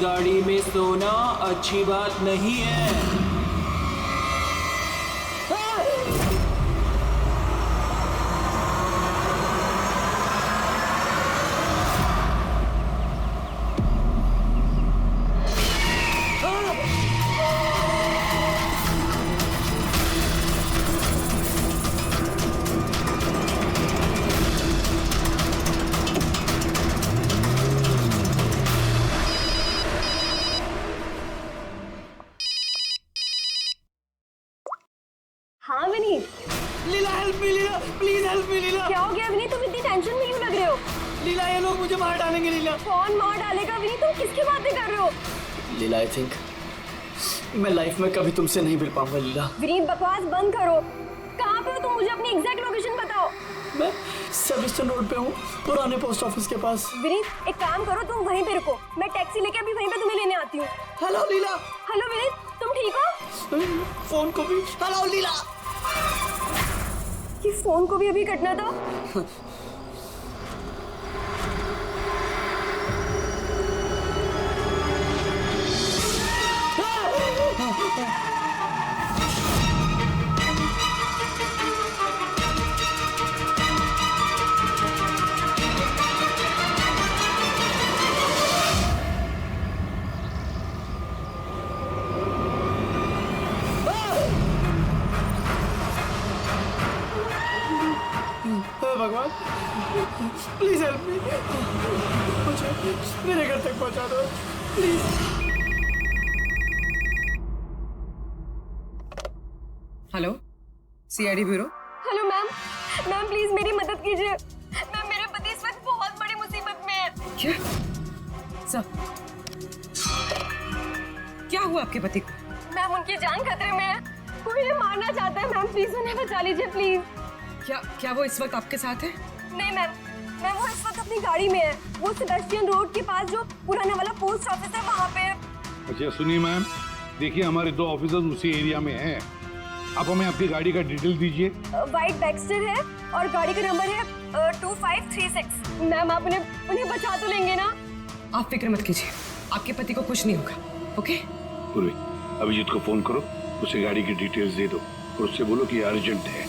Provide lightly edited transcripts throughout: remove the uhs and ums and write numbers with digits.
गाड़ी में सोना अच्छी बात नहीं है। हाँ Vineet. Leela help me, Leela please help me. Leela क्या हो गया विनीत, तुम इतनी टेंशन में क्यों लग रहे हो? लीला ये लोग मुझे मार डालेंगे। लीला कौन मार डालेगा विनीत, तुम किसकी बातें कर रहे हो? लीला आई थिंक मैं लाइफ में कभी तुमसे नहीं मिल पाऊंगा। लीला विनीत बकवास बंद करो। कहाँ पे हो तुम, मुझे अपनी एग्जैक्ट लोकेशन बताओ। मैं सेविस्टन रोड पे हूँ, पुराने पोस्ट ऑफिस के पास। विनीत एक काम करो, तुम वहीं पे रुको, मैं टैक्सी लेके अभी वहीं पे तुम्हें लेने आती हूँ। हेलो लीला। हेलो विनीत, तुम ठीक हो? फोन को भी हेलो लीला। ये फोन को भी अभी कटना था। भगवान प्लीज हेल्प मी, मुझे मेरे घर तक पहुंचा दो please. Hello CID bureau. Hello ma'am, ma'am please मेरी मदद कीजिए। मैम मेरे पति इस वक्त बहुत बड़ी मुसीबत में है। क्या सब क्या हुआ आपके पति को? मैम उनकी जान खतरे में है, कोई उन्हें मारना चाहता है। मैम प्लीज उन्हें बचा लीजिए प्लीज। क्या वो इस वक्त आपके साथ है? नहीं मैम, मैम वो इस वक्त अपनी गाड़ी में है। वो सेबेस्टियन रोड के पास जो पुराना वाला पोस्ट ऑफिस है वहाँ पे। अच्छा सुनिए मैम, देखिए हमारे 2 ऑफिसर्स उसी एरिया में हैं। आप हमें आपकी गाड़ी का डिटेल दीजिए। वाइट बैक्स्टर है और गाड़ी का नंबर है 2536। मैम आप उन्हें बचा तो लेंगे ना? आप फिक्र मत कीजिए, आपके पति को कुछ नहीं होगा। ओके पूर्वी, अभिजीत को फोन करो, उसे गाड़ी की डिटेल्स दे दो और उससे बोलो कि अर्जेंट है।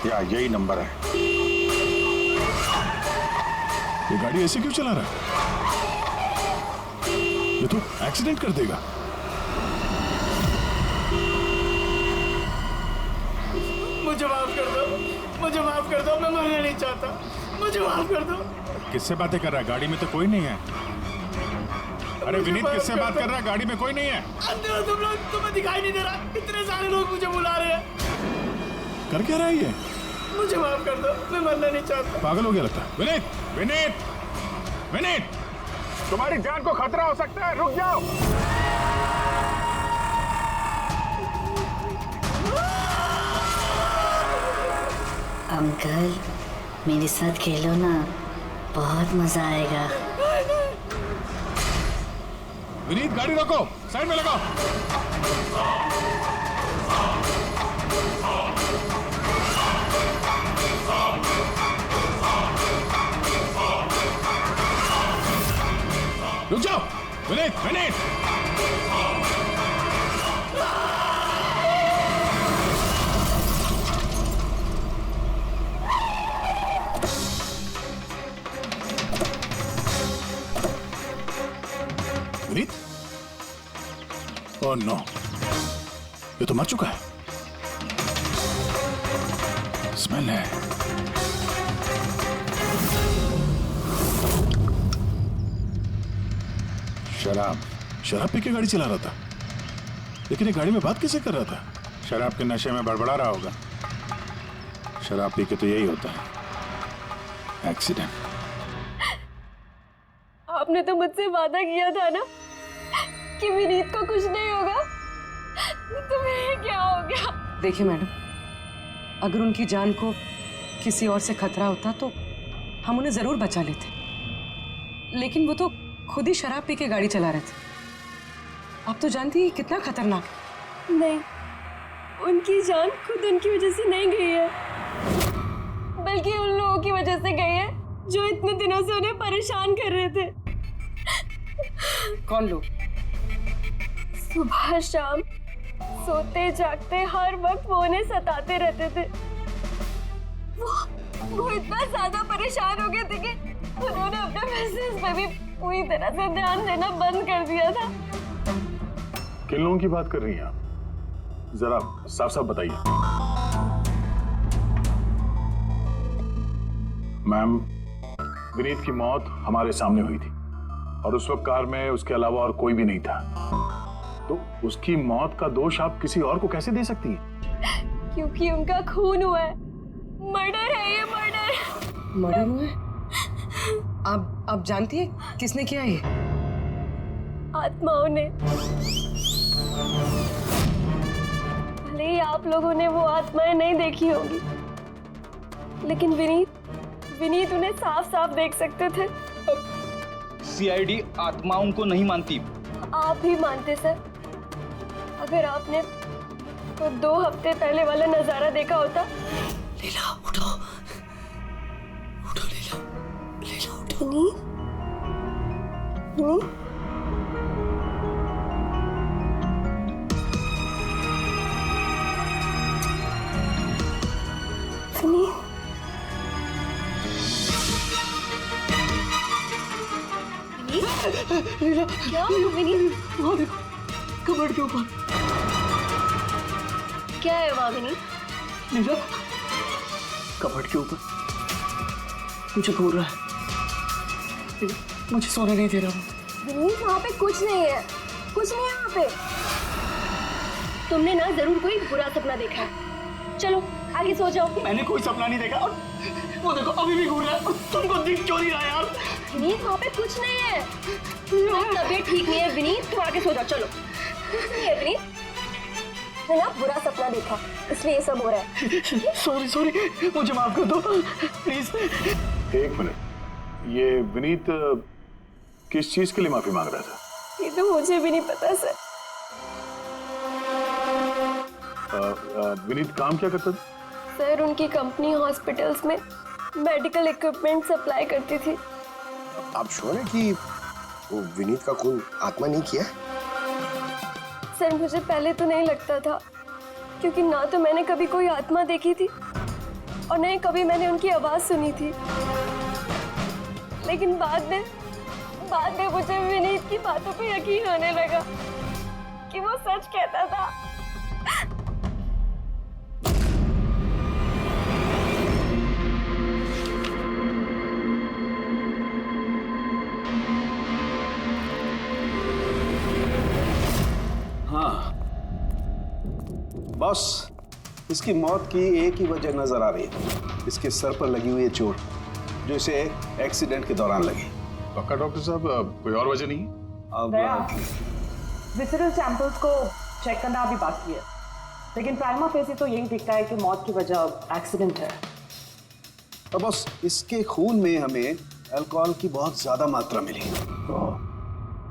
या यही नंबर है। ये गाड़ी ऐसे क्यों चला रहा है? ये तो एक्सीडेंट कर देगा। मुझे माफ कर दो, मुझे माफ कर दो, मैं मरना नहीं चाहता, मुझे माफ कर दो। किससे बातें कर रहा है? गाड़ी में तो कोई नहीं है। अरे विनीत किससे बात कर रहा है? गाड़ी में कोई नहीं है। अंदर हो तुम लोग, तुम्हें दिखाई नहीं दे रहा? इतने सारे लोग मुझे बुला रहे हैं। कर क्या रहा है ये? मुझे माफ कर दो, मैं मरना नहीं चाहता। पागल हो गया लगता है। विनीत विनीत विनीत, तुम्हारी जान को खतरा हो सकता है, रुक जाओ। अंकल मेरे साथ खेलो ना, बहुत मजा आएगा। विनीत गाड़ी रोको, साइड में लगाओ। रुक जाओ विनीत विनीत। विनीत, ओह नो, ये तो मर चुका है। स्मेल है। शराब पी के गाड़ी चला रहा था, लेकिन ये गाड़ी में बात कैसे कर रहा था? शराब के नशे में बड़बड़ा रहा होगा। शराब पी के तो यही होता है, एक्सीडेंट। आपने तो मुझसे वादा किया था ना कि विनीत को कुछ नहीं होगा। तुम्हें क्या हो गया? देखिए मैडम, अगर उनकी जान को किसी और से खतरा होता तो हम उन्हें जरूर बचा लेते, लेकिन वो तो खुद ही शराब पी के गाड़ी चला रहे थे। आप तो जानती हैं कितना खतरनाक है। नहीं, उनकी जान खुद उनकी वजह से नहीं गई है, बल्कि उन लोगों की वजह से गई है जो इतने दिनों से उन्हें परेशान कर रहे थे। कौन लोग? सुबह शाम सोते जागते हर वक्त वो उन्हें सताते रहते थे। वो इतना ज्यादा परेशान हो गए थे कि उन्होंने अपने बिजनेस पे भी पूरी तरह से ध्यान देना बंद कर दिया था। किन लोगों की बात कर रही हैं आप? जरा साफ साफ बताइए। मैम, विनीत की मौत हमारे सामने हुई थी और उस वक्त कार में उसके अलावा और कोई भी नहीं था, तो उसकी मौत का दोष आप किसी और को कैसे दे सकती हैं? क्योंकि उनका खून हुआ है। मर्डर है ये, मर्डर। मर्डर हुआ है? आप जानती है किसने किया ये? आत्माओं ने। भले ही आप लोगों ने वो आत्माएं नहीं देखी होंगी, लेकिन विनीत उन्हें साफ साफ देख सकते थे। सीआईडी आत्माओं को नहीं मानती। आप ही मानते सर। अगर आपने वो 2 हफ्ते पहले वाला नजारा देखा होता। लीला उठो, उठो लीला, लीला उठो। विनीत, विनीत, विनीत, लीला, क्या विनीत? वहाँ देखो, कबर्ड के ऊपर। क्या है वहाँ विनीत? लीला, कबर्ड के ऊपर मुझे घूर रहा है। लीला, मुझे सोने नहीं दे रहा। विनीत, वहाँ पे कुछ नहीं है, कुछ नहीं है वहाँ पे। तुमने ना जरूर कोई बुरा सपना देखा है। चलो आगे सो जाओ। मैंने कोई सपना नहीं देखा और वो देखो अभी भी घूर रहा है और तुमको दिख क्यों नहीं रहा यार? विनीत, वहाँ पे कुछ नहीं है। तबीयत ठीक नहीं है विनीत, तुम आगे सो जाओ। चलो। कुछ नहीं है विनीत, मैंने ना बुरा सपना देखा, इसलिए ये सब हो रहा है। सॉरी सॉरी, मुझे माफ कर दो प्लीज। एक मिनट, ये विनीत किस चीज के लिए माफी मांग रहा था? ये तो मुझे भी नहीं पता सर। विनीत काम क्या करता था? सर, उनकी कंपनी हॉस्पिटल्स में मेडिकल इक्विपमेंट सप्लाई करती थी। आप श्योर हैं कि वो विनीत का खून आत्मा नहीं किया? सर, मुझे पहले तो नहीं लगता था, क्योंकि ना तो मैंने कभी कोई आत्मा देखी थी और न ही कभी मैंने उनकी आवाज सुनी थी। लेकिन बाद में मुझे विनीत की बातों पे यकीन होने लगा कि वो सच कहता था। हाँ बॉस, इसकी मौत की एक ही वजह नजर आ रही है। इसके सर पर लगी हुई है चोट, जो इसे एक्सीडेंट के दौरान लगी। पक्का डॉक्टर साहब, कोई और वजह नहीं? अब विसरल सैंपल्स को चेक करना अभी बाकी है, लेकिन प्राइमा फेसी तो यही दिखता है कि मौत की वजह एक्सीडेंट है। तो बॉस, इसके खून में हमें अल्कोहल की बहुत ज्यादा मात्रा मिली।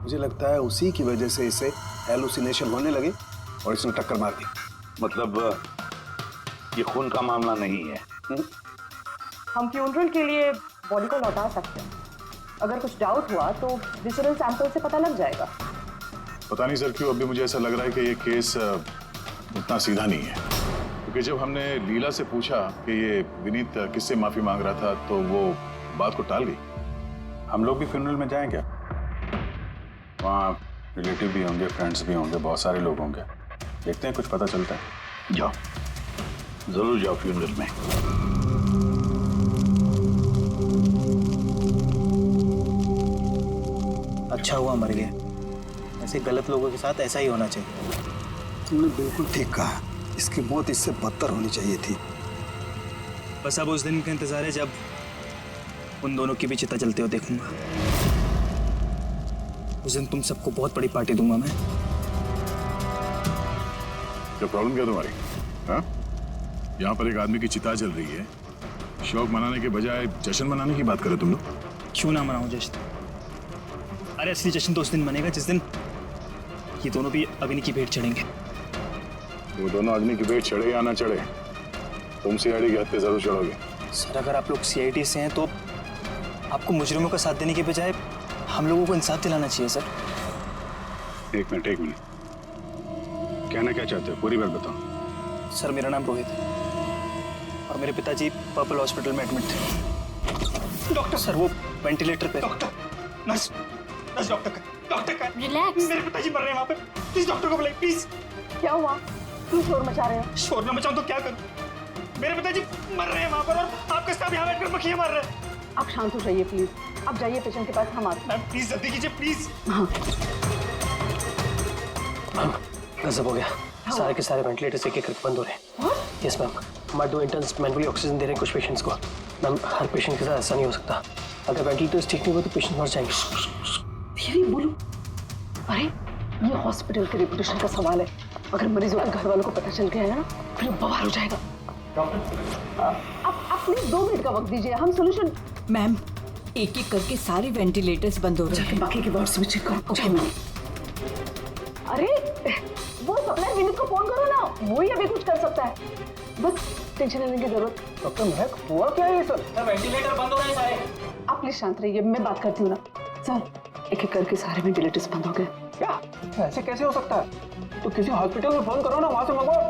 मुझे लगता है उसी की वजह से इसे हेलुसिनेशन होने लगे और इसने टक्कर मार दी। मतलब ये खून का मामला नहीं है। हम फ्यूनरल के लिए बॉडी को लौटा सकते हैं। अगर कुछ डाउट हुआ तो विसरल सैंपल से पता लग जाएगा। पता नहीं सर क्यों अभी मुझे ऐसा लग रहा है कि ये केस उतना सीधा नहीं है, क्योंकि जब हमने लीला से पूछा कि ये विनीत किससे माफी मांग रहा था तो वो बात को टाल गई। हम लोग भी फ्यूनरल में जाएं क्या? वहाँ रिलेटिव भी होंगे, फ्रेंड्स भी होंगे, बहुत सारे लोग होंगे। देखते हैं कुछ पता चलता है। जाओ, जरूर जाओ फ्यूनरल में। अच्छा हुआ मर गया, ऐसे गलत लोगों के साथ ऐसा ही होना चाहिए। तुमने बिल्कुल ठीक कहा, इसकी मौत इससे बदतर होनी चाहिए थी। बस अब उस दिन का इंतजार है जब उन दोनों की भी चिता जलते हो देखूंगा। उस दिन तुम सबको बहुत बड़ी पार्टी दूंगा मैं। क्या प्रॉब्लम क्या तुम्हारी? हाँ, यहाँ पर एक आदमी की चिता जल रही है, शौक मनाने के बजाय जश्न मनाने की बात करो तुम लोग। क्यों ना मनाऊं जश्न? अरे असली जश्न तो उस दिन मनेगा जिस दिन ये दोनों भी अग्नि की भेंट चढ़ेंगे। वो दोनों अग्नि की भेंट चढ़े या ना चढ़े, तुम सीआईडी के हत्थे जरूर चढ़ोगे। सर अगर आप लोग सीआईडी से हैं तो आपको मुजरिमों का साथ देने के बजाय हम लोगों को इंसाफ दिलाना चाहिए सर। एक मिनट, कहना क्या चाहते हो? पूरी बात बताओ। सर मेरा नाम रोहित है और मेरे पिताजी पर्पल हॉस्पिटल में एडमिट थे। डॉक्टर सर वो वेंटिलेटर पे। डॉक्टर, नर्स डॉक्टर का रिलैक्स। मेरे पिताजी मर रहे हैं वहाँ पे, प्लीज डॉक्टर को बुलाइए प्लीज। क्या हुआ? क्यों शोर मचा रहे हो? शोर न मचाऊं तो क्या करूं? मेरे पिताजी मर रहे हैं वहाँ पर और आपके साथ यहाँ बैठकर मक्खियाँ मार रहे हैं। आप शांत हो जाइए प्लीज, आप जाइए पेशेंट के पास, हम आते हैं। मैम प्लीज जल्दी कीजिए प्लीज। हाँ गजब हो गया, सारे के सारे वेंटिलेटर्स एक एक करके बंद हो रहे हैं। यस मैम, हमारे 2 इंटर्न्स मैनुअली ऑक्सीजन दे रहे हैं कुछ पेशेंट्स को। मैम हर पेशेंट के साथ ऐसा नहीं हो सकता, अगर वेंटिलेटर्स ठीक नहीं हुए तो पेशेंट मर जाएंगे। धीरे बोलो। अरे ये हॉस्पिटल के रेपुटेशन का सवाल है, अगर मरीजों के घर वालों को पता चल गया है ना फिर बवाल हो जाएगा। आप प्लीज 2 मिनट का वक्त दीजिए, हम सोल्यूशन। मैम एक एक करके सारे वेंटिलेटर्स बंद हो रहे हैं। बाकी के वार्ड्स में चेक करो। Okay ma'am. अरे वो सप्लाई विनीत को फोन करो ना, वो ही अभी कुछ कर सकता है। बस टेंशन लेने की जरूरत। डॉक्टर महक, हुआ क्या है सर? वेंटिलेटर बंद हो रहे हैं सारे। आप प्लीज शांत रहिए, मैं बात करती हूँ ना। सर एक एक करके सारे वेंटिलेटर्स बंद हो गए। क्या? ऐसे कैसे हो सकता है? तो किसी हॉस्पिटल में फोन करो ना, वहां से मंगवाओ।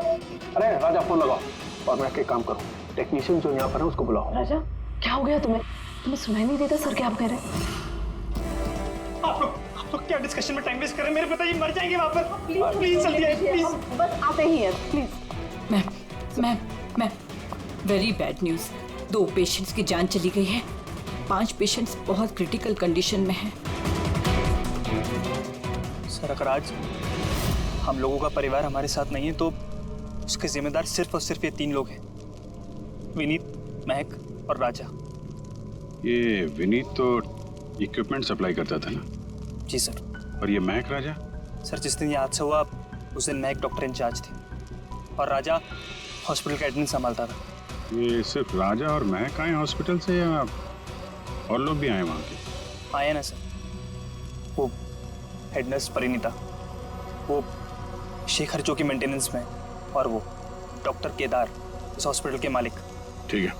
अरे राजा फोन लगाओ और मैं एक काम करो, टेक्नीशियन जो यहाँ पर है उसको बुलाओ। राजा क्या हो गया तुम्हें सुनाई नहीं देता सर क्या आप कह रहे हैं? आप लोग क्या डिस्कशन में टाइम वेस्ट कर रहे हैं? मेरे पिताजी मर जाएंगे वहाँ पर। प्लीज जल्दी आइए प्लीज। बस आते ही हैं please. Ma'am very bad news, 2 patients की जान चली गई है, 5 पेशेंट्स बहुत क्रिटिकल कंडीशन में हैं। सर अगर आज हम लोगों का परिवार हमारे साथ नहीं है तो उसके जिम्मेदार सिर्फ और सिर्फ ये 3 लोग हैं, विनीत, महक और राजा। ये विनीत तो इक्विपमेंट सप्लाई करता था ना? जी सर। और ये महक राजा? सर जिस दिन ये हादसा हुआ उस दिन महक डॉक्टर इंचार्ज थी और राजा हॉस्पिटल का एडमिन संभालता था। ये सिर्फ राजा और महक आए हॉस्पिटल से या और लोग भी आए वहाँ के? आए ना सर, वो हेड नर्स परिणीता, वो शेखर जो कि मेंटेनेंस में है, और वो डॉक्टर केदार इस हॉस्पिटल के मालिक। ठीक है,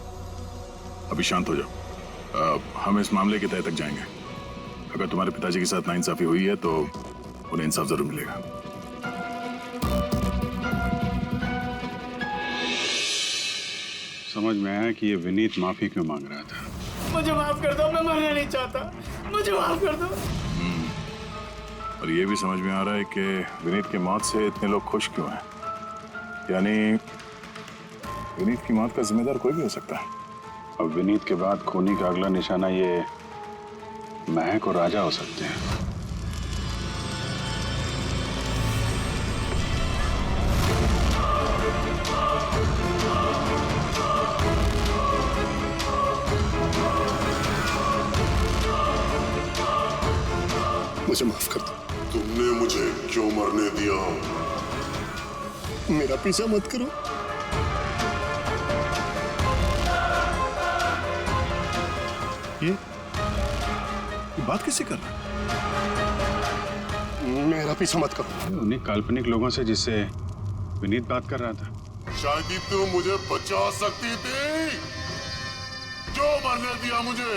अभी शांत हो जाओ। हम इस मामले के तह तक जाएंगे। अगर तुम्हारे पिताजी के साथ नाइंसाफी हुई है तो उन्हें इंसाफ जरूर मिलेगा। समझ में आया कि ये विनीत माफी क्यों मांग रहा था। मुझे माफ कर दो, मैं मरना नहीं चाहता, मुझे माफ कर दो। और ये भी समझ में आ रहा है कि विनीत की मौत से इतने लोग खुश क्यों हैं। यानी विनीत की मौत का जिम्मेदार कोई भी हो सकता है। अब विनीत के बाद खूनी का अगला निशाना ये महक और राजा हो सकते हैं। मुझे माफ कर दो। तुमने मुझे क्यों मरने दिया? मेरा पीछा मत करो। ये बात किससे कर रहा है? मेरा पीछा मत करो। उन्हीं काल्पनिक लोगों से जिससे विनीत बात कर रहा था। शायद ही तुम मुझे बचा सकती थी। क्यों मरने दिया मुझे?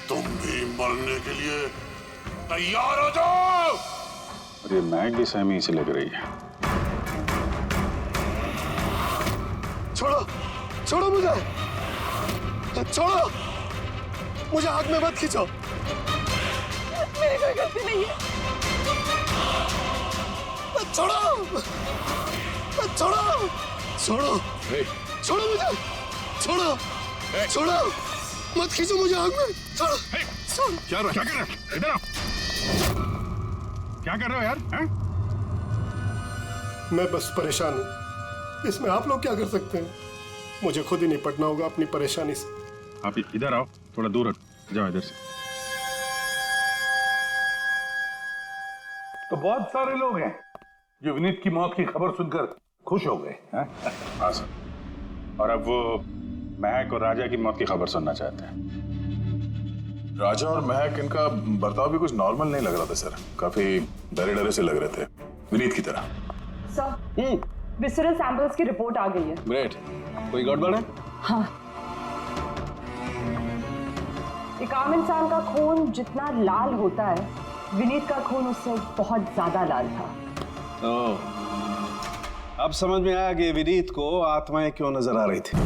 तुम भी मरने के लिए तैयार हो जाओ। और ये महक भी सहमी से लग रही है। छोड़ो, छोड़ो मुझे, छोड़ो मुझे, आग में मत खींचो। मेरी कोई गलती नहीं है। छोड़ो, छोड़ो, छोड़ो, छोड़ो मुझे, छोड़ो, छोड़ो, मत खींचो मुझे आग में। छोड़ो, क्या कर रहे हो? इधर आओ। क्या कर रहे हो यार? हैं? मैं बस परेशान हूँ, इसमें आप लोग क्या कर सकते हैं? मुझे खुद ही निपटना होगा अपनी परेशानी से। आप इधर आओ, थोड़ा दूर हट जाओ इधर से। तो बहुत सारे लोग हैं जो विनीत की मौत की खबर सुनकर खुश हो गए हैं? हाँ सर, और अब वो महक और राजा की मौत की खबर सुनना चाहते हैं। राजा और महक, इनका बर्ताव भी कुछ नॉर्मल नहीं लग रहा था सर। काफी डरे डरे से लग रहे थे, विनीत की तरह। सर, विसरल सैंपल्स की रिपोर्ट आ गई है। ग्रेट। कोई गड़बड़ है? हाँ, एक आम इंसान का खून जितना लाल होता है, विनीत का खून उससे बहुत ज्यादा लाल था। अब समझ में आया कि विनीत को आत्माएं क्यों नजर आ रही थी।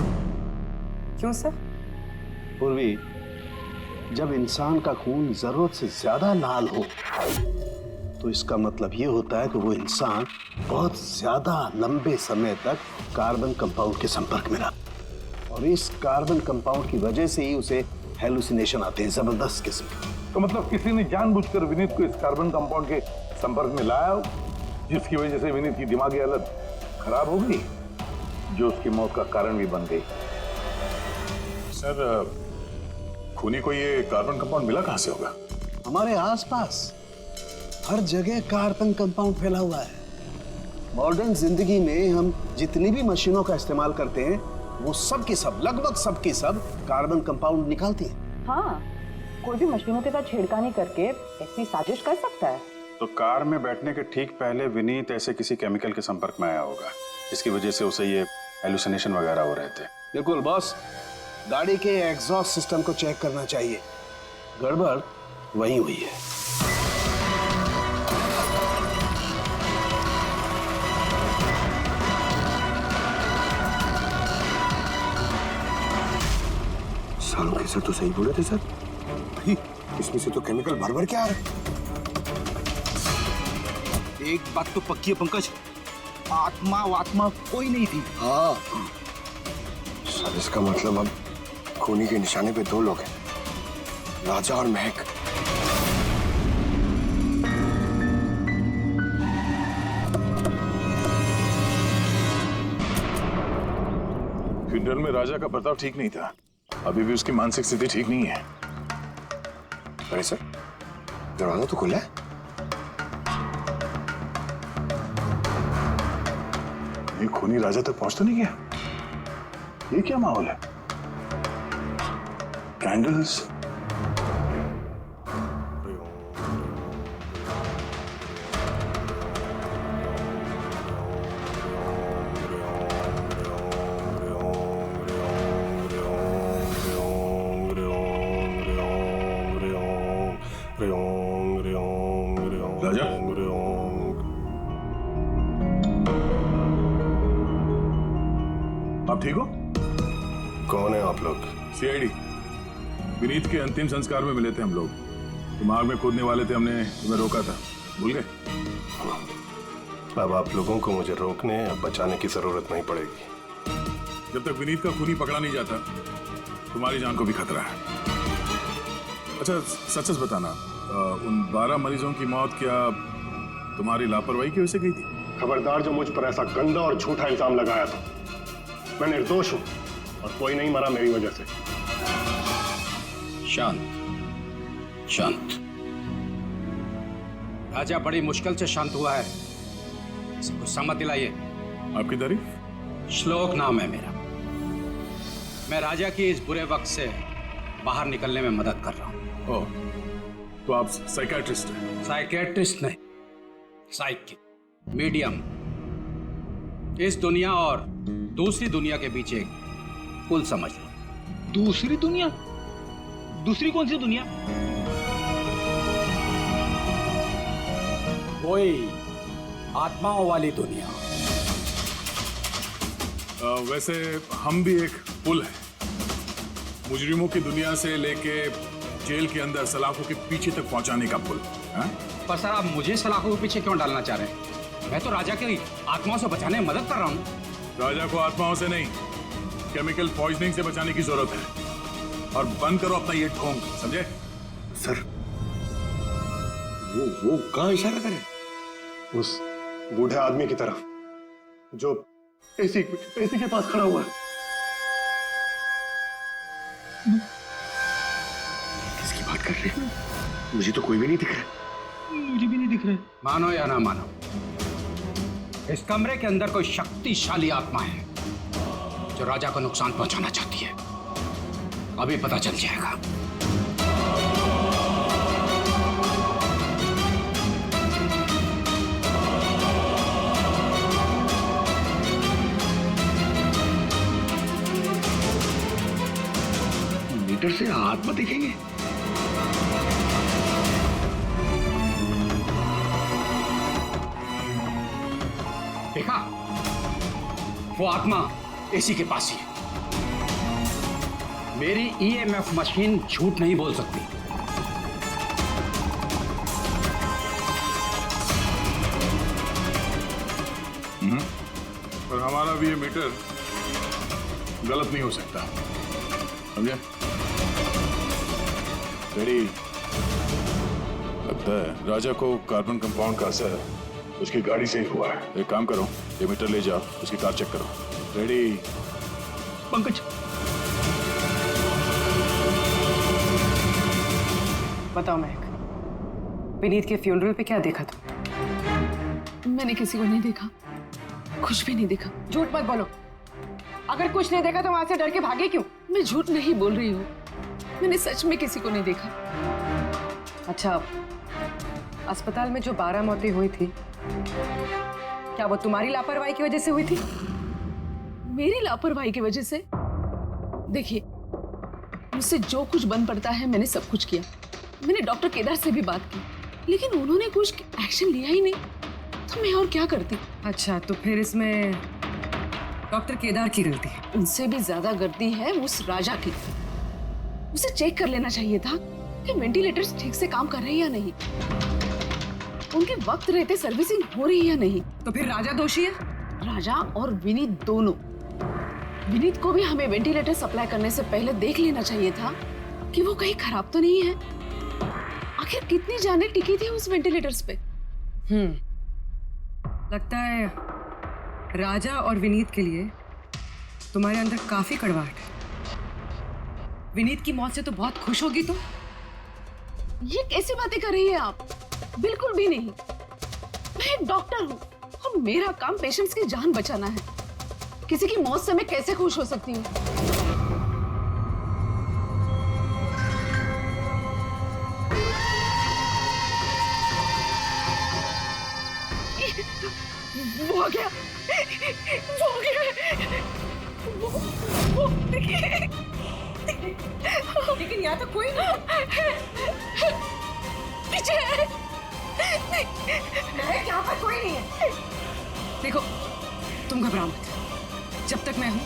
क्यों सर? पूर्वी, जब इंसान का खून जरूरत से ज्यादा लाल हो तो इसका मतलब ये होता है कि वो इंसान बहुत ज्यादा लंबे समय तक कार्बन कंपाउंड के संपर्क में रहा, और इस कार्बन कंपाउंड की वजह से ही उसे हेलुसिनेशन आते हैं, जबरदस्त किस्म के। तो मतलब किसी ने जानबूझकर विनीत को इस कार्बन कंपाउंड के संपर्क में लाया, जिसकी वजह से विनीत की दिमागी हालत खराब हो गई, जो उसकी मौत का कारण भी बन गई। सर, खूनी को ये कार्बन कंपाउंड मिला कहां से होगा? हमारे आसपास हर जगह कार्बन कंपाउंड फैला हुआ है। मॉडर्न जिंदगी में हम जितनी भी मशीनों का इस्तेमाल करते हैं, वो सब की सब, लगभग सब की सब कार्बन कंपाउंड निकालती हैं। हाँ, कोई भी मशीनों के साथ छेड़खानी करके ऐसी साजिश कर सकता है। तो कार में बैठने के ठीक पहले विनीत ऐसे किसी केमिकल के संपर्क में आया होगा, इसकी वजह से उसे ये हेलुसिनेशन वगैरह हो रहे थे। बिल्कुल बॉस, गाड़ी के एग्जॉस्ट सिस्टम को चेक करना चाहिए, गड़बड़ वहीं हुई है। सालों के सर तो सही बोले थे सर। भाई, इसमें से तो केमिकल भर भर के आ रहे। एक बात तो पक्की है पंकज, आत्मा कोई नहीं थी। हाँ सर, इसका मतलब अब खूनी के निशाने पे दो लोग हैं, राजा और महक। फ्यूनरल में राजा का बर्ताव ठीक नहीं था, अभी भी उसकी मानसिक स्थिति ठीक नहीं है। अरे सर, दरवाजा तो खुला है। ये खूनी राजा तक पहुंच तो नहीं गया? ये क्या माहौल है? कैंडल्स, राजा, आप ठीक हो? कौन है आप लोग? सीआईडी। विनीत के अंतिम संस्कार में मिले थे हम लोग, दिमाग में कूदने वाले थे, हमने तुम्हें रोका था, भूल गए? अब आप लोगों को मुझे रोकने या बचाने की जरूरत नहीं पड़ेगी। जब तक विनीत का खूनी पकड़ा नहीं जाता, तुम्हारी जान को भी खतरा है। अच्छा, सच सच बताना, उन 12 मरीजों की मौत क्या तुम्हारी लापरवाही की वजह से गई थी? खबरदार जो मुझ पर ऐसा गंदा और झूठा इल्जाम लगाया था। मैं निर्दोष हूं और कोई नहीं मरा मेरी वजह से। शांत शांत। राजा बड़ी मुश्किल से शांत हुआ है, गुस्सा मत दिलाइए। आपकी तारीफ? श्लोक नाम है मेरा। मैं राजा की इस बुरे वक्त से बाहर निकलने में मदद कर रहा हूँ। ओह, तो आप साइकियाट्रिस्ट हैं? साइकियाट्रिस्ट नहीं, साइकिक, मीडियम। इस दुनिया और दूसरी दुनिया के बीच एक पुल समझ लो। दूसरी दुनिया? दूसरी कौन सी दुनिया? वही आत्माओं वाली दुनिया। वैसे हम भी एक पुल है, मुजरिमों की दुनिया से लेके जेल के अंदर सलाखों के पीछे तक पहुंचाने का पुल। पर सर, आप मुझे सलाखों के पीछे क्यों डालना चाह रहे हैं? मैं तो राजा की आत्माओं से बचाने में मदद कर रहा हूँ। राजा को आत्माओं से नहीं, केमिकल पॉइजनिंग से बचाने की जरूरत है। और बंद करो अपना ये ढोंग, समझे? सर, वो कहाँ इशारा करें? उस बूढ़े आदमी की तरफ जो एसी के पास खड़ा हुआ है। किसकी बात कर रहे हैं? मुझे तो कोई भी नहीं दिख रहा। मुझे भी नहीं दिख रहा। मानो या ना मानो, इस कमरे के अंदर कोई शक्तिशाली आत्मा है जो राजा को नुकसान पहुंचाना चाहती है। अभी पता चल जाएगा। मीटर से आत्मा दिखेंगे? देखा, वो आत्मा एसी के पास ही है। मेरी ईएमएफ मशीन झूठ नहीं बोल सकती। पर हमारा भी ये मीटर गलत नहीं हो सकता, समझे? डैडी, लगता है राजा को कार्बन कंपाउंड का असर उसकी गाड़ी से ही हुआ है। एक काम करो, ये मीटर ले जाओ, उसकी कार चेक करो। रेडी? पंकज, बताओ महक, विनीत के फ्यूनरल पे क्या देखा तुम? मैंने किसी को नहीं देखा, कुछ भी नहीं देखा। झूठ मत बोलो। अगर कुछ नहीं देखा तो वहां से डर के भागे क्यों? मैं झूठ नहीं बोल रही हूँ, मैंने सच में किसी को नहीं देखा। अच्छा, अस्पताल में जो 12 मौतें हुई थी, क्या वो तुम्हारी लापरवाही की वजह से हुई थी? मेरी लापरवाही की वजह से? देखिए, मुझसे जो कुछ बन पड़ता है मैंने सब कुछ किया। मैंने डॉक्टर केदार से भी बात की, लेकिन उन्होंने कुछ एक्शन लिया ही नहीं, तो मैं और क्या करती। अच्छा, तो फिर इसमें डॉक्टर केदार की गलती है? उनसे भी ज्यादा गलती है उस राजा की। उसे चेक कर लेना चाहिए था कि वेंटिलेटर्स ठीक से काम कर रहे हैं या नहीं, उनके वक्त रहते सर्विसिंग हो रही है या नहीं। तो फिर राजा दोषी है? राजा और विनीत दोनों। विनीत को भी हमें वेंटिलेटर सप्लाई करने से पहले देख लेना चाहिए था कि वो कहीं खराब तो नहीं है। आखिर कितनी जानें टिकी थी उस वेंटिलेटर्स पे। लगता है राजा और विनीत के लिए तुम्हारे अंदर काफी कड़वाहट है। विनीत की मौत से तो बहुत खुश होगी तुम। ये कैसी बातें कर रही है आप? बिल्कुल भी नहीं। मैं एक डॉक्टर हूँ और मेरा काम पेशेंट्स की जान बचाना है। किसी की मौत से मैं कैसे खुश हो सकती हूँ? वो आ गया, वो आ गया, वो देखिए। लेकिन यहाँ तो कोई नहीं। पीछे है। यहाँ पर कोई नहीं है। देखो, तुम घबराओ मत, जब तक मैं हूं।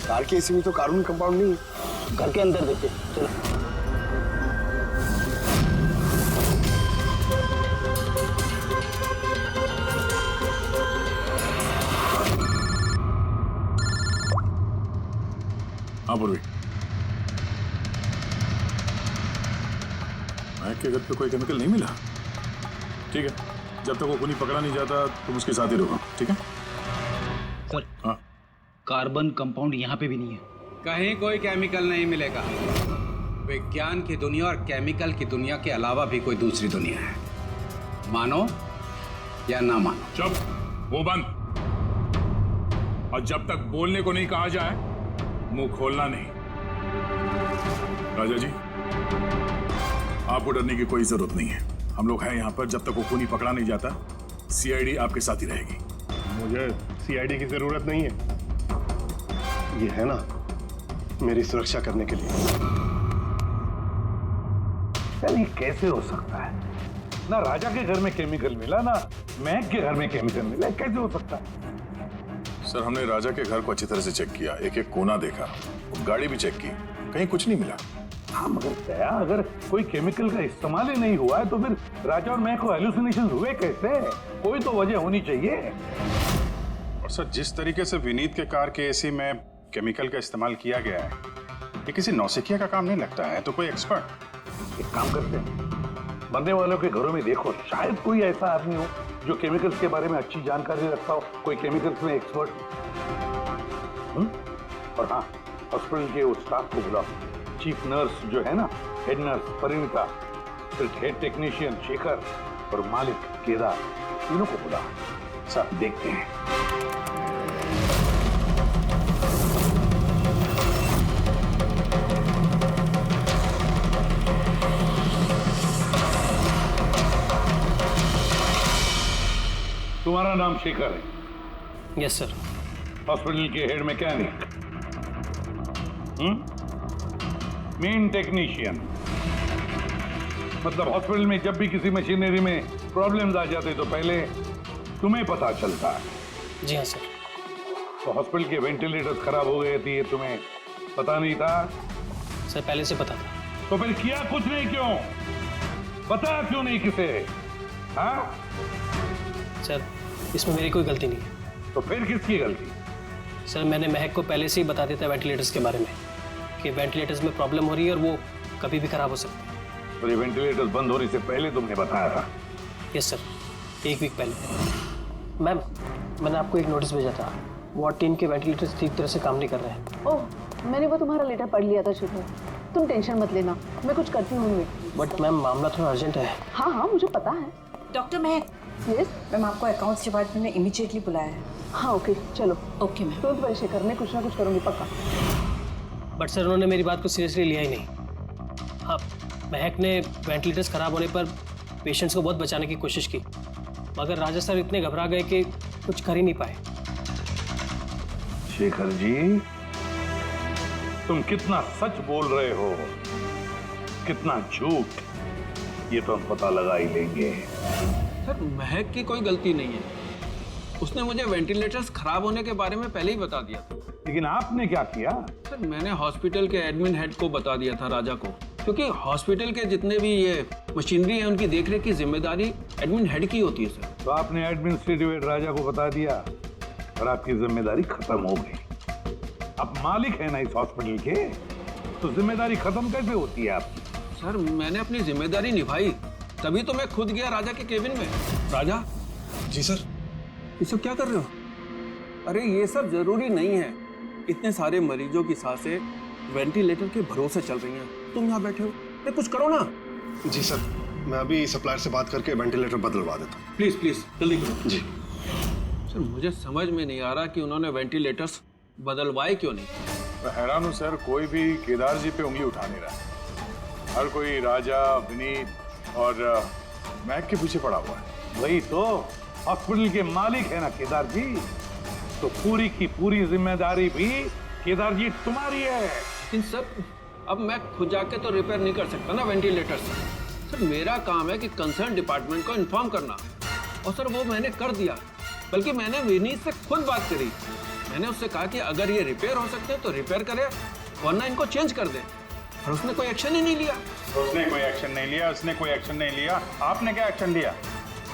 कार के एसी में तो कार्बन कंपाउंड नहीं है। घर के अंदर देखते, चलो। हाँ पूर्वी, महक के घर पे कोई केमिकल नहीं मिला? ठीक है, जब तक वो खूनी पकड़ा नहीं जाता तुम उसके साथ ही रहो, ठीक है? सर, हाँ, कार्बन कंपाउंड यहाँ पे भी नहीं है। कहीं कोई केमिकल नहीं मिलेगा। विज्ञान की दुनिया और केमिकल की दुनिया के अलावा भी कोई दूसरी दुनिया है, मानो या ना मानो। चुप, वो बंद। और जब तक बोलने को नहीं कहा जाए मुंह खोलना नहीं। राजा जी, आपको डरने की कोई जरूरत नहीं है। हम लोग हैं यहाँ पर, जब तक वो खूनी पकड़ा नहीं जाता सीआईडी आपके साथ ही रहेगी। मुझे सीआईडी की जरूरत नहीं है, ये है ना मेरी सुरक्षा करने के लिए। यार ये कैसे हो सकता है? ना राजा के घर में केमिकल मिला, ना महक के घर में केमिकल मिला, कैसे हो सकता है? सर, हमने राजा के घर को अच्छी तरह से चेक किया, एक एक कोना देखा, गाड़ी भी चेक की, कहीं कुछ नहीं मिला। हाँ, मगर दया, अगर कोई केमिकल का इस्तेमाल ही नहीं हुआ है तो फिर राजा और महक को हेलुसिनेशन हुए कैसे? कोई तो वजह होनी चाहिए। और सर, जिस तरीके से विनीत के कार के एसी में केमिकल का इस्तेमाल किया गया है, ये किसी नौसिखिया का काम नहीं लगता है, तो कोई एक्सपर्ट। एक काम करते हैं, मरने वालों के घरों में देखो, शायद कोई ऐसा आदमी हो जो केमिकल्स के बारे में अच्छी जानकारी रखता हो, कोई केमिकल्स में एक्सपर्ट। और हाँ, हॉस्पिटल के उस स्टाफ को बुलाओ। चीफ नर्स जो है ना, हेड नर्स परिणीता, फिर हेड टेक्नीशियन शेखर और मालिक केदार, तीनों को बुलाओ। सब देखते हैं। तुम्हारा नाम शेखर है? Yes sir. हॉस्पिटल के हेड मैकेनिक, मेन टेक्नीशियन, मतलब हॉस्पिटल में जब भी किसी मशीनरी में प्रॉब्लम्स आ जाते तो पहले तुम्हें पता चलता है। जी हाँ सर। तो हॉस्पिटल के वेंटिलेटर्स खराब हो गए थे, ये तुम्हें पता नहीं था? सर पहले से पता था। तो फिर किया कुछ नहीं क्यों? पता क्यों नहीं किसे? हाँ सर इसमें मेरी कोई गलती नहीं है। तो फिर किसकी गलती? सर मैंने महक को पहले से ही बता दिया था वेंटिलेटर्स के बारे में कि वेंटिलेटर्स में प्रॉब्लम हो रही है और वो कभी भी खराब हो सकते हैं। तो ये वेंटिलेटर्स बंद होने से पहले तुमने बताया था? यस सर, 1 वीक पहले। मैम मैंने आपको एक नोटिस भेजा था, वार्ड टीम के वेंटिलेटर्स ठीक तरह से काम नहीं कर रहे हैं। ओह, मैंने वो तुम्हारा लेटर पढ़ लिया था शुक्र। तुम टेंशन मत लेना, मैं कुछ करती हूँ। बट मैम मामला थोड़ा अर्जेंट है। हाँ हाँ मुझे पता है। डॉक्टर महक। यस मैम, आपको अकाउंट्स डिपार्टमेंट में इमीडिएटली बुलाया है। हाँ ओके चलो। Okay ma'am. तुरंत परिचय करने कुछ ना कुछ करूँगी पक्का। बट सर उन्होंने मेरी बात को सीरियसली लिया ही नहीं। हाँ, महक ने वेंटिलेटर्स खराब होने पर पेशेंट्स को बहुत बचाने की कोशिश की, मगर राजा सर इतने घबरा गए कि कुछ कर ही नहीं पाए। शेखर जी, तुम कितना सच बोल रहे हो, कितना झूठ, ये तो हम पता लगा ही लेंगे। सर महक की कोई गलती नहीं है, उसने मुझे वेंटिलेटर्स खराब होने के बारे में पहले ही बता दिया था। लेकिन आपने क्या किया? सर मैंने हॉस्पिटल के एडमिन हेड को बता दिया था, राजा को, क्योंकि हॉस्पिटल के जितने भी ये मशीनरी है उनकी देखरेख की जिम्मेदारी एडमिन हेड की होती है सर। तो आपने एडमिनिस्ट्रेटिव हेड राजा को बता दिया और आपकी जिम्मेदारी खत्म हो गई। अब मालिक है ना इस हॉस्पिटल के, तो जिम्मेदारी खत्म कैसे होती है आपकी? सर मैंने अपनी जिम्मेदारी निभाई, तभी तो मैं खुद गया राजा के केबिन में। राजा। जी सर। ये सब क्या कर रहे हो? अरे ये सब जरूरी नहीं है, इतने सारे मरीजों की सांसें वेंटिलेटर के भरोसे चल रही हैं, तुम यहाँ बैठे हो, ये कुछ करो ना। जी सर, मैं अभी सप्लायर से बात करके वेंटिलेटर बदलवा देता हूँ। प्लीज प्लीज जल्दी करो। जी सर मुझे समझ में नहीं आ रहा कि उन्होंने वेंटिलेटर्स बदलवाए क्यों नहीं। मैं हैरान हूँ सर, कोई भी केदार जी पे उंगली उठा नहीं रहा। हर कोई राजा, विनीत और महक के पीछे पड़ा हुआ है। वही तो, हॉस्पिटल के मालिक है ना केदार जी, तो पूरी की पूरी जिम्मेदारी भी केदार जी तुम्हारी है। इन सब अब मैं खुद जाके तो रिपेयर नहीं कर सकता ना वेंटिलेटर्स। सर मेरा काम है कि कंसर्न डिपार्टमेंट को इन्फॉर्म करना, और सर वो मैंने कर दिया। बल्कि मैंने विनीत से खुद बात करी, मैंने उससे कहा कि अगर ये रिपेयर हो सकते हैं तो रिपेयर करे, वरना इनको चेंज कर दे, और उसने कोई एक्शन ही नहीं लिया। उसने कोई एक्शन नहीं लिया, उसने कोई एक्शन नहीं लिया। आपने क्या एक्शन लिया?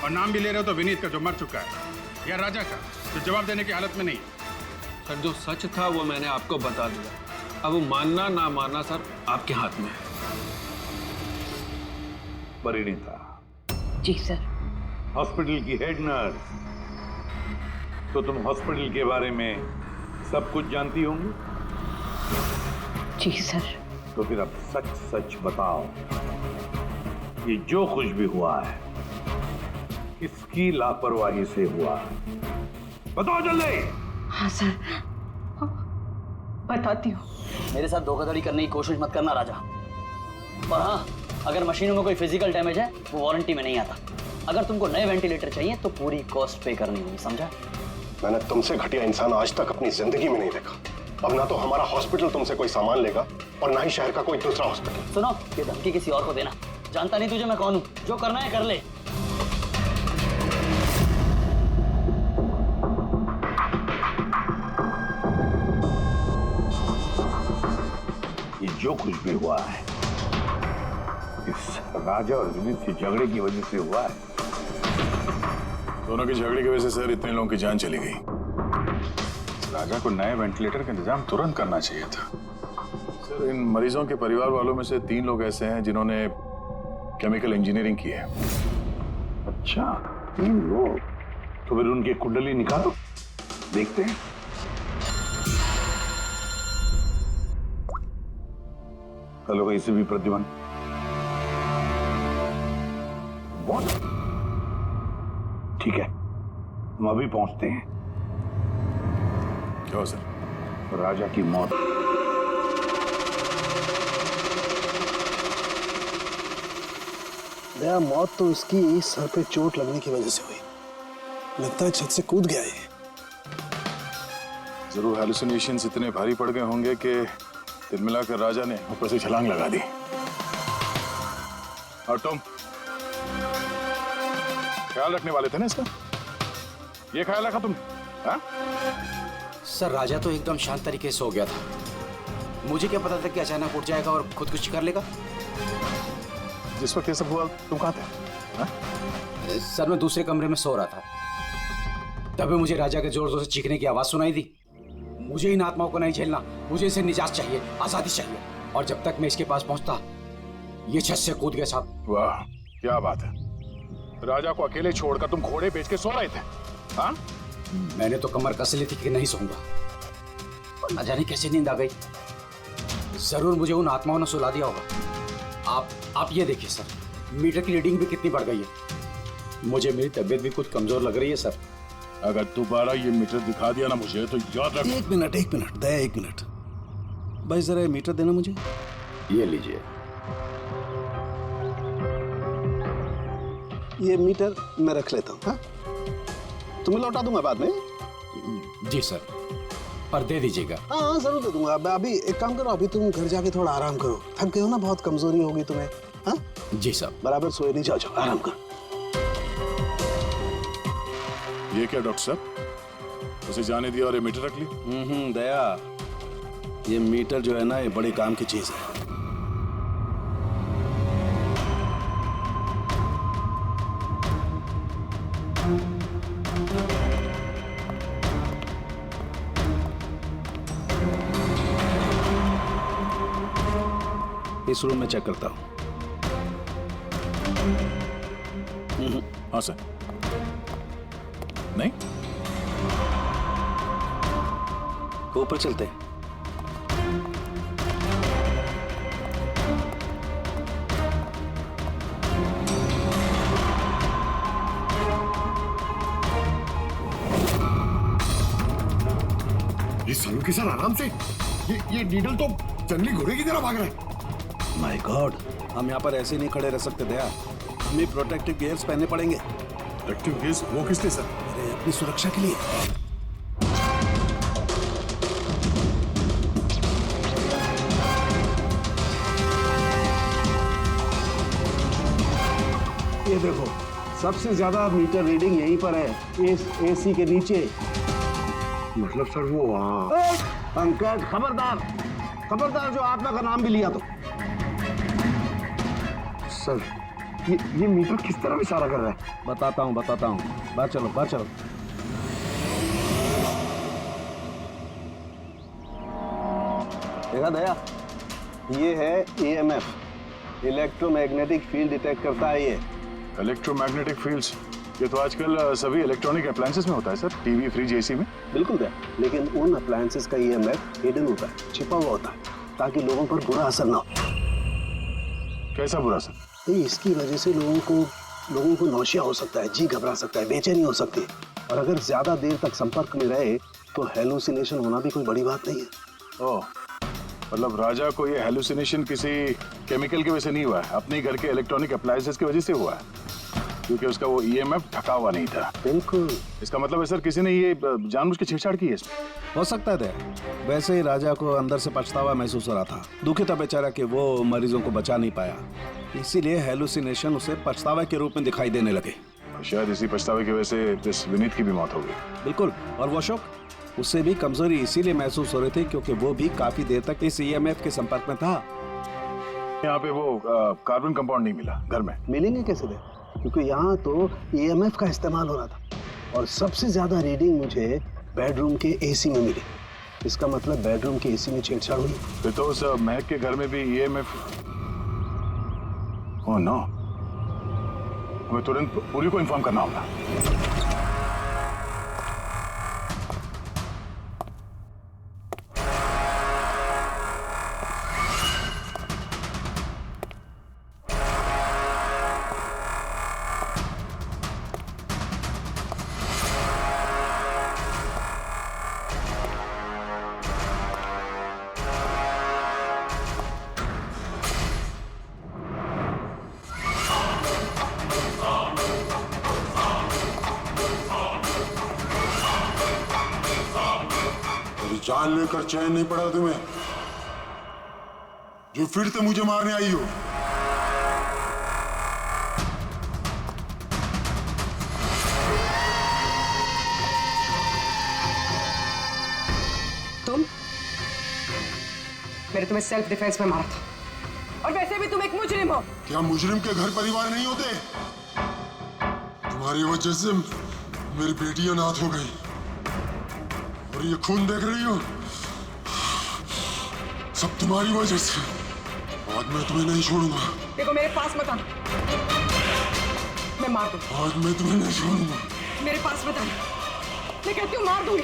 और नाम भी ले रहे हो तो विनीत का जो मर चुका है, या राजा का जो जवाब देने की हालत में नहीं। सर जो सच था वो मैंने आपको बता दिया, अब मानना ना मानना सर आपके हाथ में है। परिणीता। जी सर। हॉस्पिटल की हेड नर्स, तो तुम हॉस्पिटल के बारे में सब कुछ जानती होंगी। जी सर। तो फिर अब सच सच बताओ, ये जो कुछ भी हुआ है किसकी लापरवाही से हुआ? बताओ जल्दी। हाँ सर, बताती हूँ। मेरे साथ धोखाधड़ी करने की कोशिश मत करना राजा। और हाँ, अगर मशीनों में कोई फिजिकल डैमेज है वो वारंटी में नहीं आता। अगर तुमको नए वेंटिलेटर चाहिए तो पूरी कॉस्ट पे करनी होगी, समझा? मैंने तुमसे घटिया इंसान आज तक अपनी जिंदगी में नहीं देखा। अब ना तो हमारा हॉस्पिटल तुमसे कोई सामान लेगा और ना ही शहर का कोई दूसरा हॉस्पिटल। सुनो, ये धमकी किसी और को देना। जानता नहीं तुझे मैं कौन हूँ, जो करना है कर ले। ये जो कुछ भी हुआ है इस राजा और विनीत के झगड़े की वजह से हुआ है। दोनों के झगड़े की वजह से सर इतने लोगों की जान चली गई। राजा को नए वेंटिलेटर का इंतजाम तुरंत करना चाहिए था। सर इन मरीजों के परिवार वालों में से 3 लोग ऐसे हैं जिन्होंने केमिकल इंजीनियरिंग की है। अच्छा, 3 लोग? तो फिर उनकी कुंडली निकालो, देखते हैं। कल वहीं से भी प्रद्युमन। What? ठीक है, हम अभी पहुंचते हैं। क्या सर? राजा की मौत। दया, मौत तो उसकी सर पे चोट लगने की वजह से हुई। लगता है छत से कूद गया ये। जरूर हेलुसिनेशंस इतने भारी पड़ गए होंगे कि तिल मिलाकर राजा ने ऊपर से छलांग लगा दी। और तुम ख्याल रखने वाले थे ना इसका? ये ख्याल रखा तुमने? हाँ? सर राजा तो एकदम शांत तरीके से सो गया था। मुझे क्या पता था कि अचानक उठ जाएगा और खुदकुशी कर लेगा। जिस वक्त ये सब हुआ तुम कहाँ थे? हाँ? सर मैं दूसरे कमरे में सो रहा था, तभी मुझे राजा के जोर जोर से चीखने की आवाज सुनाई दी। मुझे इन आत्माओं को नहीं झेलना, मुझे इसे निजात चाहिए, आजादी चाहिए। और जब तक मैं इसके पास पहुंचता, ये छत से कूद गया साहब। वाह, क्या बात है। राजा को अकेले छोड़कर तुम घोड़े बेच के सो रहे थे? हाँ? मैंने तो कमर कस ली थी कि नहीं सोऊंगा, और न जाने कैसे नींद आ गई। जरूर मुझे उन आत्माओं ने सुला दिया होगा। आप ये देखिए सर, मीटर की रीडिंग भी कितनी बढ़ गई है। मुझे मेरी तबीयत भी कुछ कमजोर लग रही है सर। अगर दोबारा ये मीटर दिखा दिया ना मुझे तो याद रख। एक मिनट दया, एक मिनट भाई, जरा ये मीटर देना मुझे। ये लीजिए। ये मीटर मैं रख लेता हूँ। हाँ, तुम्हें लौटा दूंगा बाद में। जी सर, पर दे दीजिएगा। हाँ जरूर दे दूंगा। अभी एक काम करो, अभी तुम घर जाके थोड़ा आराम करो। थक गए हो ना, बहुत कमजोरी होगी तुम्हें। हाँ जी सर। बराबर सोए नहीं, जाओ आराम करो। ये क्या डॉक्टर साहब, उसे जाने दिया और ये मीटर रख ली? दया, ये मीटर जो है ना, ये बड़े काम की चीज है। इस रूम में चेक करता हूं। हाँ सर। नहीं, ऊपर चलते हैं। ये सलूकी सर आराम से, ये नीडल तो जंगली घोड़े की तरह भाग रहा है। माय गॉड, हम यहाँ पर ऐसे नहीं खड़े रह सकते दया। हमें प्रोटेक्टिव गियर्स पहनने पड़ेंगे। Protective gears? वो किस लिए सर? अरे अपनी सुरक्षा के लिए। ये देखो, सबसे ज्यादा मीटर रीडिंग यहीं पर है, इस एसी के नीचे। मतलब सर वो वहाँ। पंकज खबरदार, खबरदार, जो आत्मा का नाम भी लिया तो। सर ये मीटर किस तरह इशारा कर रहा है? बताता हूँ। बाहर चलो। देखा दया, ये है EMF, इलेक्ट्रोमैग्नेटिक फील्ड डिटेक्ट करता है ये। इलेक्ट्रोमैग्नेटिक फील्ड्स, ये तो आजकल सभी इलेक्ट्रॉनिक अप्लायंसेस में होता है सर, टीवी, फ्रिज, एसी में। बिल्कुल दया, लेकिन उन अप्लायंसेस का EMF हिडन होता है, छिपा हुआ होता है, ताकि लोगों पर बुरा असर ना हो। कैसा बुरा असर? इसकी वजह से लोगों को नौशिया हो सकता है, जी घबरा सकता है, बेचैनी हो सकती है, और अगर ज्यादा देर तक संपर्क में रहे तो हेलुसिनेशन होना भी कोई बड़ी बात नहीं है। ओह, मतलब राजा को ये हेलुसिनेशन किसी केमिकल की वजह से नहीं हुआ है, अपने घर के इलेक्ट्रॉनिक अप्लायंसेस की वजह से हुआ है, क्योंकि उसका वो EMF ढका हुआ नहीं था। बिल्कुल। इसका मतलब है सर, किसी ने ये जानबूझ के छेड़छाड़ की है इसमें? हो सकता है दया। वैसे ही राजा को अंदर से पछतावा महसूस हो रहा था, दुखी था बेचारा कि वो मरीजों को बचा नहीं पाया, इसीलिए हेलुसिनेशन उसे पछतावा के रूप में दिखाई देने लगे। शायद इसी पछतावे की वजह से इस विनीत की भी मौत हो गई। बिल्कुल। और वो अशोक, उससे भी कमजोरी इसीलिए महसूस हो रही थी क्योंकि वो भी काफी देर तक इस EMF के संपर्क में था। यहाँ पे वो कार्बन कंपाउंड नहीं मिला घर में। मिलेंगे कैसे दे, क्योंकि यहाँ तो EMF का इस्तेमाल हो रहा था, और सबसे ज्यादा रीडिंग मुझे बेडरूम के AC में मिली। इसका मतलब बेडरूम के AC में छेड़छाड़ हुई। फिर तो उस महक के घर में भी EMF। ओह नो, हमें तुरंत पुरी को इन्फॉर्म करना होगा। जान लेकर चैन नहीं पड़ा तुम्हें, जो फिर से मुझे मारने आई हो। तुम? मैंने तुम्हें सेल्फ डिफेंस में मारा था, और वैसे भी तुम एक मुजरिम हो। क्या मुजरिम के घर परिवार नहीं होते? तुम्हारी वजह से मेरी बेटी अनाथ हो गई, और ये खून देख रही हो, सब तुम्हारी वजह से। आज मैं तुम्हें नहीं छोड़ूंगा। देखो मेरे पास मत आना, मैं मार दूंगी। आज मैं तुम्हें नहीं छोड़ूंगा। मेरे पास मत आना, मैं कहती हूँ मार दूंगी।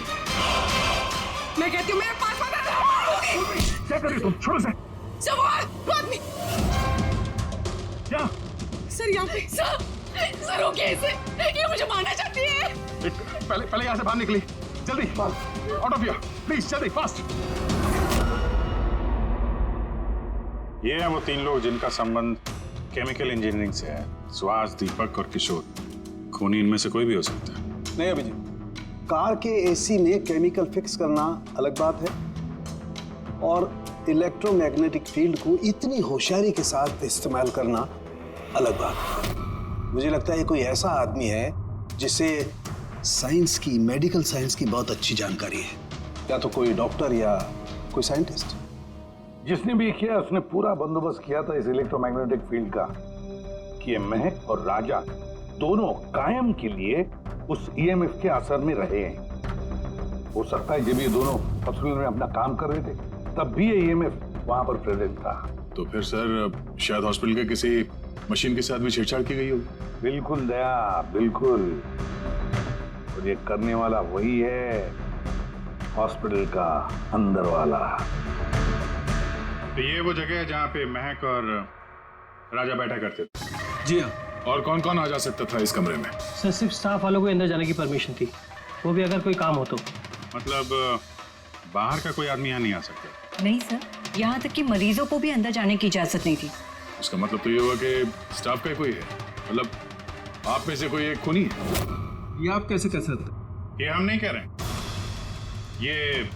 मैं कहती हूँ मेरे पास मत आना, मार दूंगी। क्या कर रही हो तुम? छोड़ो से। सब वो आदमी। क्या? सर यहाँ पे। सर रोकिए इसे, ये मुझे मारना चाहती है। पहले यहाँ से बाहर निकली, जल्दी आउट ऑफ हियर प्लीज, जल्दी फास्ट। ये है वो 3 लोग जिनका संबंध केमिकल इंजीनियरिंग से है। सुहास, दीपक और किशोर। खूनी इनमें से कोई भी हो सकता है। नहीं अभिजीत, कार के एसी में केमिकल फिक्स करना अलग बात है, और इलेक्ट्रोमैग्नेटिक फील्ड को इतनी होशियारी के साथ इस्तेमाल करना अलग बात है। मुझे लगता है कोई ऐसा आदमी है जिसे साइंस की, मेडिकल साइंस की बहुत अच्छी जानकारी है, या तो कोई डॉक्टर या कोई साइंटिस्ट। जिसने भी किया उसने पूरा बंदोबस्त किया था इस इलेक्ट्रोमैग्नेटिक फील्ड का, कि ये महक और राजा दोनों कायम के लिए उस ईएमएफ के असर में रहे हैं। हो सकता है जब ये दोनों हॉस्पिटल में अपना काम कर रहे थे तब भी ये ईएमएफ वहां पर प्रेजेंट था। तो फिर सर शायद हॉस्पिटल के किसी मशीन के साथ भी छेड़छाड़ की गई होगी। बिल्कुल दया, बिल्कुल। और ये करने वाला वही है, हॉस्पिटल का अंदर वाला। तो ये वो जगह है जहाँ पे महक और राजा बैठा करते थे। जी हाँ। और कौन कौन आ जा सकता था इस कमरे में? सर सिर्फ स्टाफ वालों को अंदर जाने की परमिशन थी, वो भी अगर कोई काम हो तो। मतलब बाहर का कोई आदमी यहाँ नहीं आ सकता? नहीं सर, यहाँ तक कि मरीजों को भी अंदर जाने की इजाजत नहीं थी। इसका मतलब तो ये हुआ कि स्टाफ का कोई है, मतलब आप में से कोई एक खूनी है। ये आप कैसे कह सकते? ये हम नहीं कह रहे हैं, ये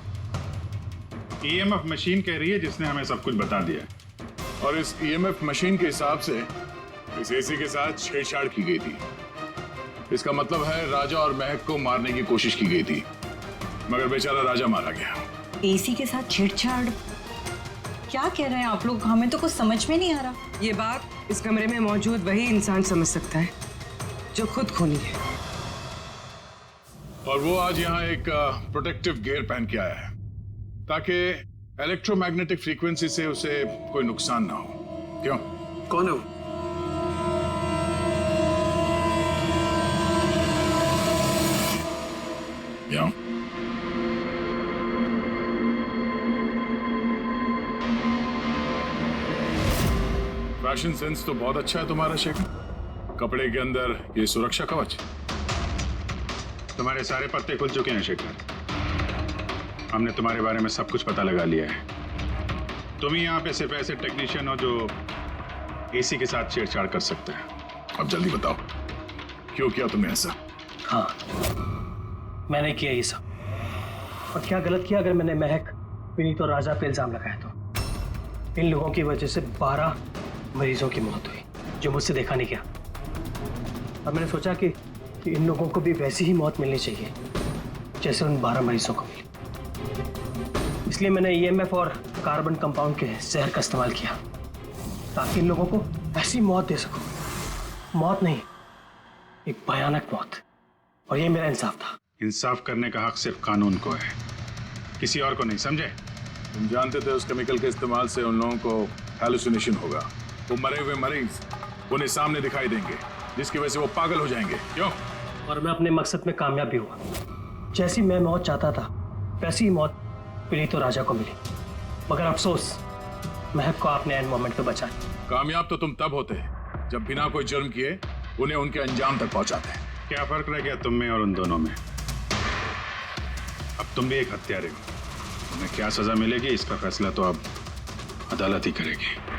ईएमएफ मशीन कह रही है जिसने हमें सब कुछ बता दिया है। और इस ईएमएफ मशीन के हिसाब से इस एसी के साथ छेड़छाड़ की गई थी। इसका मतलब है राजा और महक को मारने की कोशिश की गई थी, मगर बेचारा राजा मारा गया। एसी के साथ छेड़छाड़? क्या कह रहे हैं आप लोग? हमें तो कुछ समझ में नहीं आ रहा। ये बात इस कमरे में मौजूद वही इंसान समझ सकता है जो खुद खूनी है। और वो आज यहाँ एक प्रोटेक्टिव गियर पहन के आया है ताकि इलेक्ट्रोमैग्नेटिक फ्रीक्वेंसी से उसे कोई नुकसान ना हो। क्यों? कौन है वो? क्यों? फैशन सेंस तो बहुत अच्छा है तुम्हारा शेखर। कपड़े के अंदर ये सुरक्षा कवच। तुम्हारे सारे पत्ते खुल चुके हैं शेखर। हमने तुम्हारे बारे में सब कुछ पता लगा लिया है। तुम ही यहाँ पे सिर्फ ऐसे टेक्नीशियन हो जो एसी के साथ छेड़छाड़ कर सकते हैं। अब जल्दी बताओ, क्यों किया तुमने ऐसा? हाँ, मैंने किया ये सब। और क्या गलत किया अगर मैंने महक, विनीत और राजा पे इल्जाम लगाया तो? इन लोगों की वजह से 12 मरीजों की मौत हुई जो मुझसे देखा नहीं गया। और मैंने सोचा कि इन लोगों को भी वैसी ही मौत मिलनी चाहिए जैसे उन 12 मरीजों को मिली। इसलिए मैंने ईएमएफ और कार्बन कंपाउंड के जहर का इस्तेमाल किया ताकि इन लोगों को ऐसी मौत दे सकूं। मौत नहीं, एक भयानक मौत। और ये मेरा इंसाफ था। इंसाफ करने का हक सिर्फ कानून को है, किसी और को नहीं, समझे? तुम जानते थे उस केमिकल के इस्तेमाल से उन लोगों को हैलुसिनेशन होगा। वो मरे हुए मरीज उन्हें सामने दिखाई देंगे जिसकी वजह से वो पागल हो जाएंगे। क्यों? और मैं अपने मकसद में कामयाब भी हुआ। जैसी मैं मौत चाहता था वैसी ही मौत विनीत और राजा को मिली। मगर अफसोस, महक को आपने एंड मोमेंट पे बचा। कामयाब तो तुम तब होते जब बिना कोई जुर्म किए उन्हें उनके अंजाम तक पहुंचाते। क्या फर्क रह गया तुम में और उन दोनों में? अब तुम भी एक हत्यारे हो। तुम्हें क्या सजा मिलेगी इसका फैसला तो अब अदालत ही करेगी।